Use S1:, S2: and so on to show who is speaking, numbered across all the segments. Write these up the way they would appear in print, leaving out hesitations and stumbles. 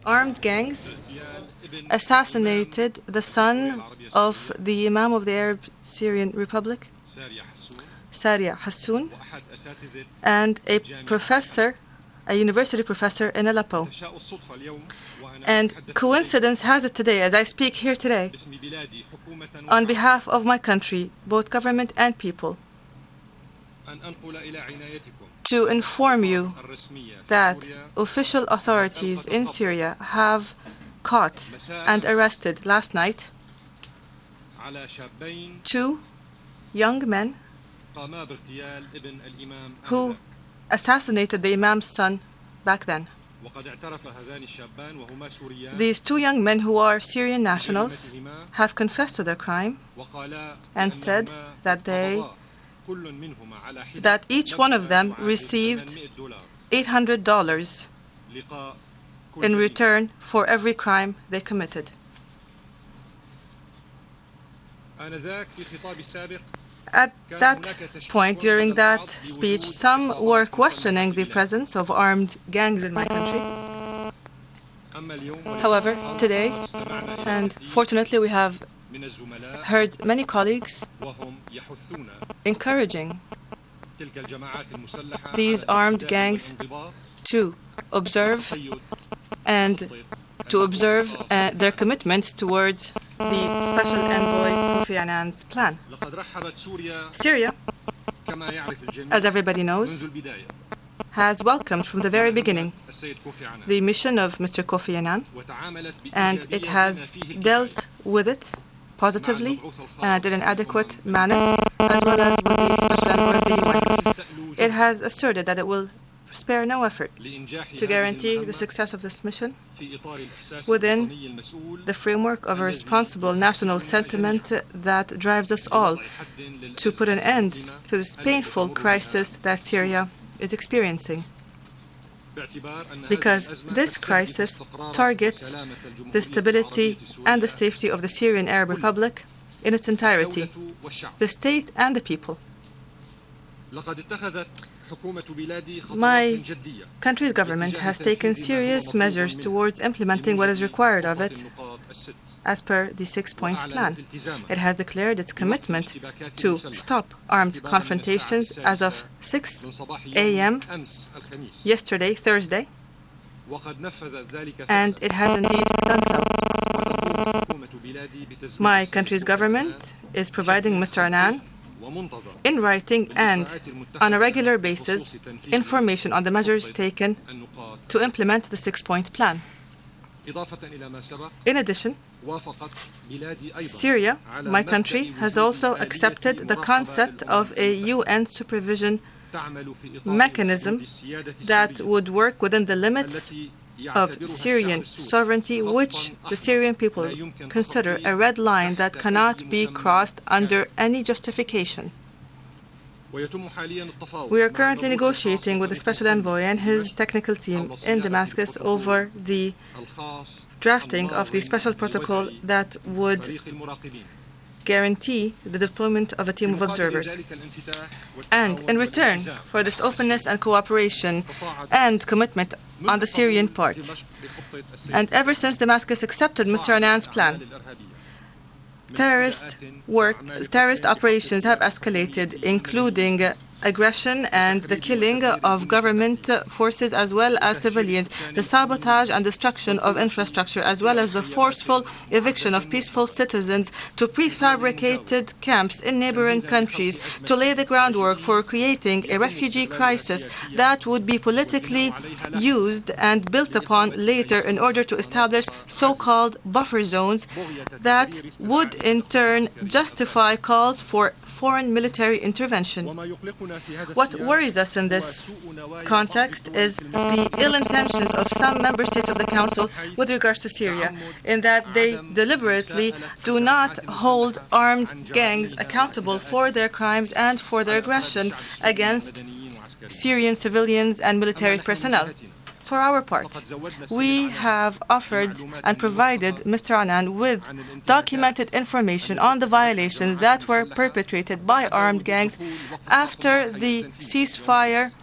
S1: armed gangs assassinated the son of the Imam of the Arab Syrian Republic, Syria Hassoun, and a professor, a university professor in Aleppo. And coincidence has it today, as I speak here today, on behalf of my country, both government and people, to inform you that official authorities in Syria have caught and arrested last night 2 young men who assassinated the Imam's son back then. These 2 young men, who are Syrian nationals, have confessed to their crime and said that each one of them received $800 in return for every crime they committed. At that point, during that speech, some were questioning the presence of armed gangs in my country. However, today, and fortunately we have heard many colleagues encouraging these armed gangs to observe their commitments towards the Special Envoy Kofi Annan's plan. Syria, as everybody knows, has welcomed from the very beginning the mission of Mr. Kofi Annan, and it has dealt with it positively and in an adequate manner, as well as with the Special Envoy of the UN. It has asserted that it will spare no effort to guarantee the success of this mission within the framework of a responsible national sentiment that drives us all to put an end to this painful crisis that Syria is experiencing. Because this crisis targets the stability and the safety of the Syrian Arab Republic in its entirety, the state and the people. My country's government has taken serious measures towards implementing what is required of it as per the 6-point plan. It has declared its commitment to stop armed confrontations as of 6 a.m. yesterday, Thursday, and it has indeed done so. My country's government is providing Mr. Annan in writing and on a regular basis information on the measures taken to implement the 6-point plan. In addition, Syria, my country, has also accepted the concept of a UN supervision mechanism that would work within the limits of Syrian sovereignty, which the Syrian people consider a red line that cannot be crossed under any justification. We are currently negotiating with the Special Envoy and his technical team in Damascus over the drafting of the special protocol that would guarantee the deployment of a team of observers. And in return for this openness and cooperation and commitment on the Syrian part, and ever since Damascus accepted Mr. Annan's plan, terrorist operations have escalated, including aggression and the killing of government forces as well as civilians, the sabotage and destruction of infrastructure, as well as the forceful eviction of peaceful citizens to prefabricated camps in neighboring countries to lay the groundwork for creating a refugee crisis that would be politically used and built upon later in order to establish so-called buffer zones that would in turn justify calls for foreign military intervention. What worries us in this context is the ill intentions of some member states of the Council with regards to Syria, in that they deliberately do not hold armed gangs accountable for their crimes and for their aggression against Syrian civilians and military personnel. For our part, we have offered and provided Mr. Annan with documented information on the violations that were perpetrated by armed gangs after the ceasefire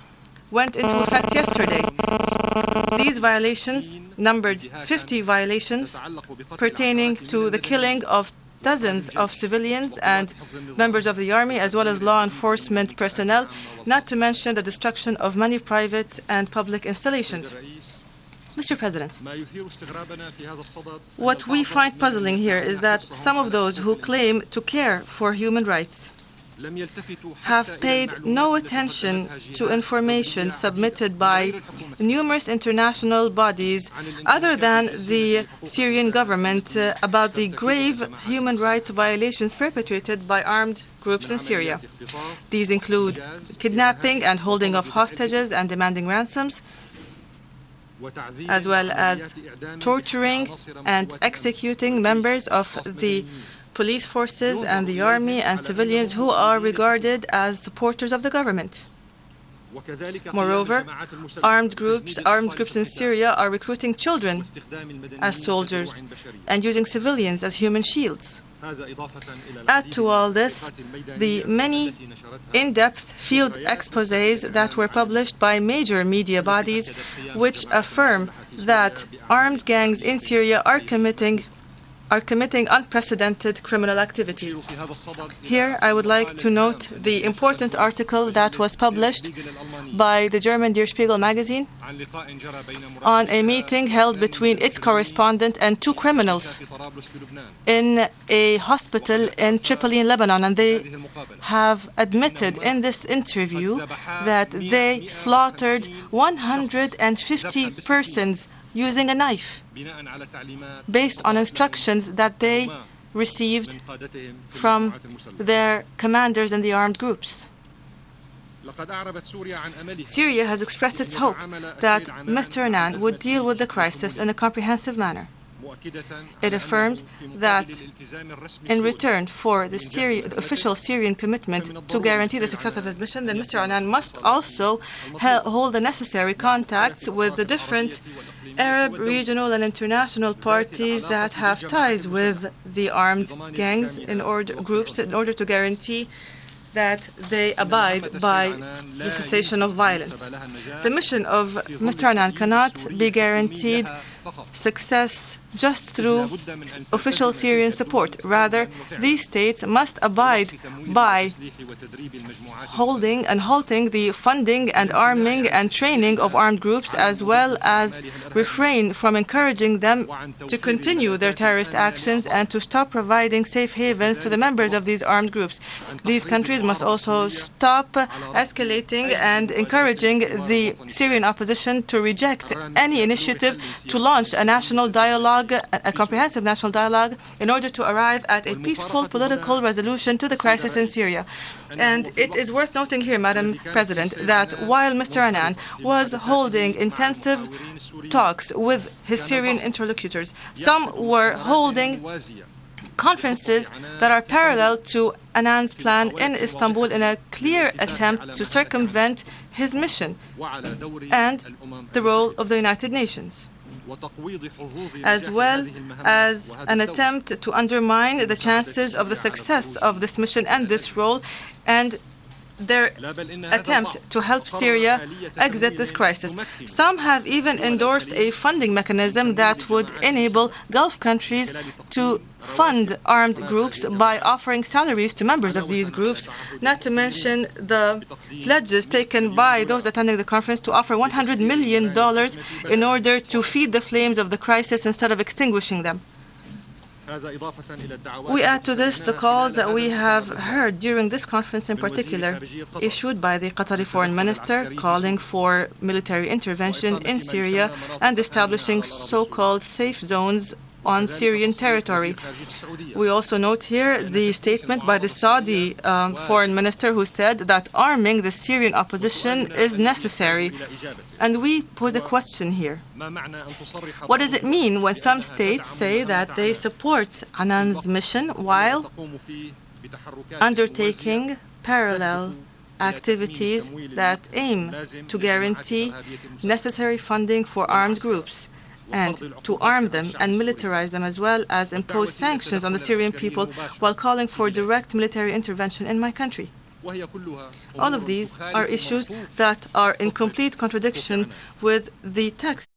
S1: went into effect yesterday. These violations numbered 50 violations pertaining to the killing of dozens of civilians and members of the army, as well as law enforcement personnel, not to mention the destruction of many private and public installations. Mr. President, what we find puzzling here is that some of those who claim to care for human rights have paid no attention to information submitted by numerous international bodies other than the Syrian government about the grave human rights violations perpetrated by armed groups in Syria. These include kidnapping and holding of hostages and demanding ransoms, as well as torturing and executing members of the police forces and the army and civilians who are regarded as supporters of the government. Moreover, armed groups in Syria are recruiting children as soldiers and using civilians as human shields. Add to all this the many in-depth field exposés that were published by major media bodies which affirm that armed gangs in Syria are committing unprecedented criminal activities. Here, I would like to note the important article that was published by the German Der Spiegel magazine on a meeting held between its correspondent and two criminals in a hospital in Tripoli in Lebanon. And they have admitted in this interview that they slaughtered 150 persons using a knife, based on instructions that they received from their commanders in the armed groups. Syria has expressed its hope that Mr. Annan would deal with the crisis in a comprehensive manner. It affirms that in return for the official Syrian commitment to guarantee the success of his mission, then Mr. Annan must also hold the necessary contacts with the different Arab, regional and international parties that have ties with the armed gangs in order to guarantee that they abide by the cessation of violence. The mission of Mr. Annan cannot be guaranteed success just through official Syrian support. Rather, these states must abide by holding and halting the funding and arming and training of armed groups, as well as refrain from encouraging them to continue their terrorist actions and to stop providing safe havens to the members of these armed groups. These countries must also stop escalating and encouraging the Syrian opposition to reject any initiative to launch a national dialogue, a comprehensive national dialogue, in order to arrive at a peaceful political resolution to the crisis in Syria. And it is worth noting here, Madam President, that while Mr. Annan was holding intensive talks with his Syrian interlocutors, some were holding conferences that are parallel to Annan's plan in Istanbul in a clear attempt to circumvent his mission and the role of the United Nations, as well as an attempt to undermine the chances of the success of this mission and this role, and their attempt to help Syria exit this crisis. Some have even endorsed a funding mechanism that would enable Gulf countries to fund armed groups by offering salaries to members of these groups, not to mention the pledges taken by those attending the conference to offer $100 million in order to feed the flames of the crisis instead of extinguishing them. We add to this the calls that we have heard during this conference in particular, issued by the Qatari foreign minister, calling for military intervention in Syria and establishing so-called safe zones on Syrian territory. We also note here the statement by the Saudi foreign minister, who said that arming the Syrian opposition is necessary. And we pose a question here. What does it mean when some states say that they support Annan's mission while undertaking parallel activities that aim to guarantee necessary funding for armed groups and to arm them and militarize them, as well as impose sanctions on the Syrian people while calling for direct military intervention in my country? All of these are issues that are in complete contradiction with the text